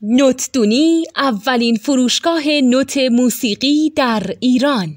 نوتدونی اولین فروشگاه نوت موسیقی در ایران.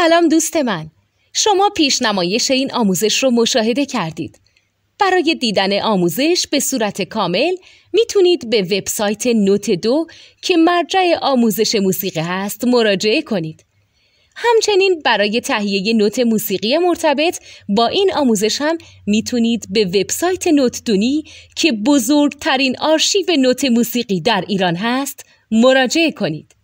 سلام دوست من، شما پیشنمایش این آموزش رو مشاهده کردید. برای دیدن آموزش به صورت کامل میتونید به وبسایت نوت 2 که مرجع آموزش موسیقی هست مراجعه کنید. همچنین برای تهیه نوت موسیقی مرتبط با این آموزش هم میتونید به وبسایت نوتدونی که بزرگترین آرشیو نوت موسیقی در ایران هست مراجعه کنید.